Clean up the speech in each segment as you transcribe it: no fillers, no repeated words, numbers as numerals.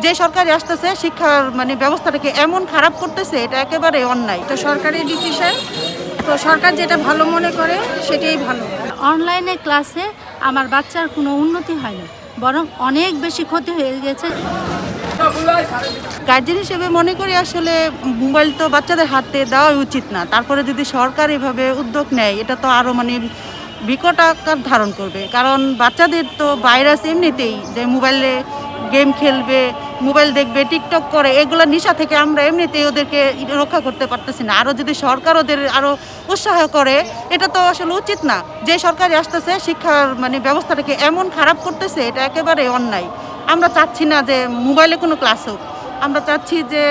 যে সরকারি আসতেছে শিক্ষার ব্যবস্থাটাকে এমন খারাপ করতেছে, এটা একেবারে অন্যায়। তো সরকারি ডিসিশন, তো সরকার যেটা ভালো মনে করে সেটাই ভালো। অনলাইনে ক্লাসে আমার বাচ্চার কোনো উন্নতি হয় না, বরং অনেক বেশি ক্ষতি হয়ে গেছে। গার্জেন হিসেবে মনে করি আসলে মোবাইল তো বাচ্চাদের হাতে দেওয়া উচিত না। তারপরে যদি সরকার এভাবে উদ্যোগ নেয়, এটা তো আরও বিকট আকার ধারণ করবে। কারণ বাচ্চাদের তো ভাইরাস এমনিতেই, যে মোবাইলে গেম খেলবে, মোবাইল দেখবে, টিকটক করে, এগুলো নেশা থেকে আমরা এমনিতেই ওদেরকে রক্ষা করতে পারতেছি না। আরও যদি সরকার ওদের আরও উৎসাহ করে, এটা তো আসলে উচিত না। যে সরকারি আসতেছে শিক্ষার ব্যবস্থাটাকে এমন খারাপ করতেছে, এটা একেবারে অন্যায়। আমরা চাচ্ছি না যে মোবাইলে কোনো ক্লাস হোক, আমরা চাচ্ছি যে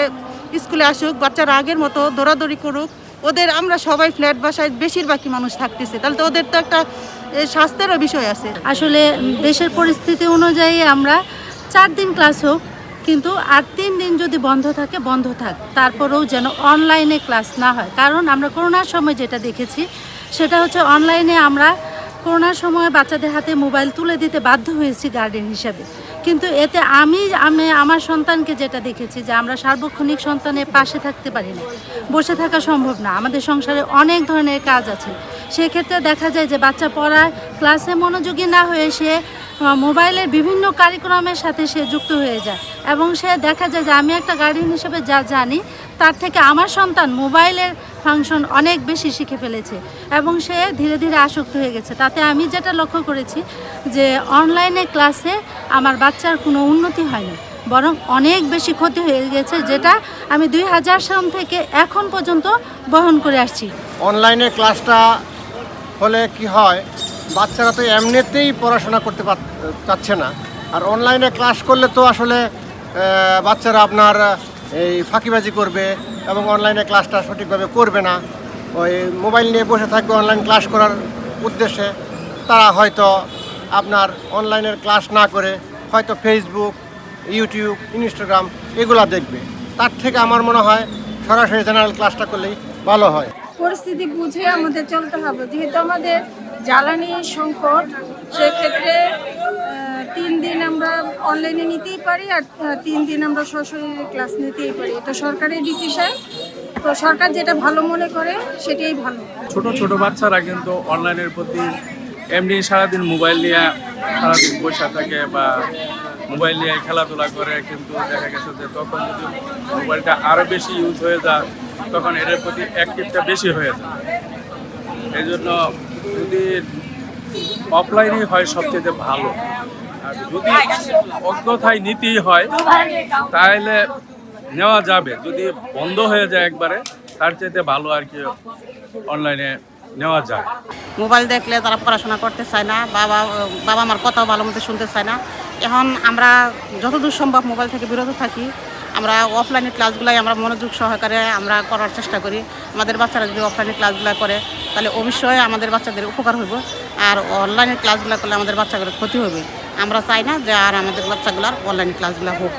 স্কুলে আসুক, বাচ্চারা আগের মতো দৌড়াদৌড়ি করুক। ওদের আমরা সবাই ফ্ল্যাট বাসায় বেশিরভাগই মানুষ থাকতেছে, তাহলে তো ওদের তো একটা স্বাস্থ্যেরও বিষয় আছে। আসলে দেশের পরিস্থিতি অনুযায়ী আমরা 4 দিন ক্লাস হোক, কিন্তু আর 3 দিন যদি বন্ধ থাকে বন্ধ থাক, তারপরেও যেন অনলাইনে ক্লাস না হয়। কারণ আমরা করোনার সময় যেটা দেখেছি সেটা হচ্ছে অনলাইনে আমরা করোনার সময় বাচ্চাদের হাতে মোবাইল তুলে দিতে বাধ্য হয়েছি গার্ডিয়ান হিসাবে। কিন্তু এতে আমি আমার সন্তানকে যেটা দেখেছি যে আমরা সার্বক্ষণিক সন্তানের পাশে থাকতে পারি না, বসে থাকা সম্ভব না। আমাদের সংসারে অনেক ধরনের কাজ আছে, সেক্ষেত্রে দেখা যায় যে বাচ্চা পড়ায় ক্লাসে মনোযোগী না হয়ে সে মোবাইলের বিভিন্ন কার্যক্রমের সাথে সে যুক্ত হয়ে যায়, এবং সে দেখা যায় যে আমি একটা গার্ডিয়ান হিসেবে যা জানি তার থেকে আমার সন্তান মোবাইলের ফাংশন অনেক বেশি শিখে ফেলেছে এবং সে ধীরে ধীরে আসক্ত হয়ে গেছে। তাতে আমি যেটা লক্ষ্য করেছি যে অনলাইনে ক্লাসে আমার বাচ্চার কোনো উন্নতি হয় না, বরং অনেক বেশি ক্ষতি হয়ে গেছে, যেটা আমি 2000 সাল থেকে এখন পর্যন্ত বহন করে আসছি। অনলাইনে ক্লাসটা হলে কি হয়, বাচ্চারা তো এমনিতেই পড়াশোনা করতে চাচ্ছে না। আর অনলাইনে ক্লাস করলে তো আসলে বাচ্চারা আপনার এই ফাঁকিবাজি করবে এবং অনলাইনে ক্লাসটা সঠিকভাবে করবে না। ওই মোবাইল নিয়ে বসে থাকবে অনলাইন ক্লাস করার উদ্দেশ্যে। তারা হয়তো আপনার অনলাইনের ক্লাস না করে হয়তো ফেসবুক, ইউটিউব, ইনস্টাগ্রাম এগুলা দেখবে। তার থেকে আমার মনে হয় সরাসরি জেনারেল ক্লাসটা করলেই ভালো হয়। পরিস্থিতি বুঝে আমাদের চলতে হবে, যেহেতু আমাদের জ্বালানি সংকট। সেক্ষেত্রে 3 দিন আমরা অনলাইনে নিতেই পারি, আর 3 দিন আমরা সরাসরি ক্লাস নিতেই পারি। এটা সরকারি ডিসিশন, তো সরকার যেটা ভালো মনে করে সেটাই ভালো। ছোট ছোট বাচ্চারা কিন্তু অনলাইনের প্রতি এমনি সারাদিন মোবাইল নিয়ে সারাদিন বসে থাকে বা মোবাইল নিয়ে খেলাধুলা করে, কিন্তু দেখা গেছে যে তখন যদি মোবাইলটা আরও বেশি ইউজ হয়ে যায় তখন এটার প্রতি অ্যাক্টিভটা বেশি হয়ে যায়। এই জন্য যদি অফলাইনেই হয় সবচেয়ে ভালো, আর যদি অজ্ঞতায় নিতেই হয় তাহলে নেওয়া যাবে। যদি বন্ধ হয়ে যায় একবারে, তার চাইতে ভালো আর কি অনলাইনে নেওয়া যায়। মোবাইল দেখলে তারা পড়াশোনা করতে চায় না, বাবা মার কথাও ভালো মতো শুনতে চায় না। এখন আমরা যতদূর সম্ভব মোবাইল থেকে বিরত থাকি। আমরা অফলাইনের ক্লাসগুলাই আমরা মনোযোগ সহকারে আমরা করার চেষ্টা করি। আমাদের বাচ্চারা যদি অফলাইনের ক্লাসগুলো করে তাহলে অবশ্যই আমাদের বাচ্চাদের উপকার হইব, আর অনলাইনের ক্লাসগুলো করলে আমাদের বাচ্চাগুলোর ক্ষতি হবে। আমরা চাই না যে আর আমাদের বাচ্চাগুলোর অনলাইন ক্লাসগুলো হোক।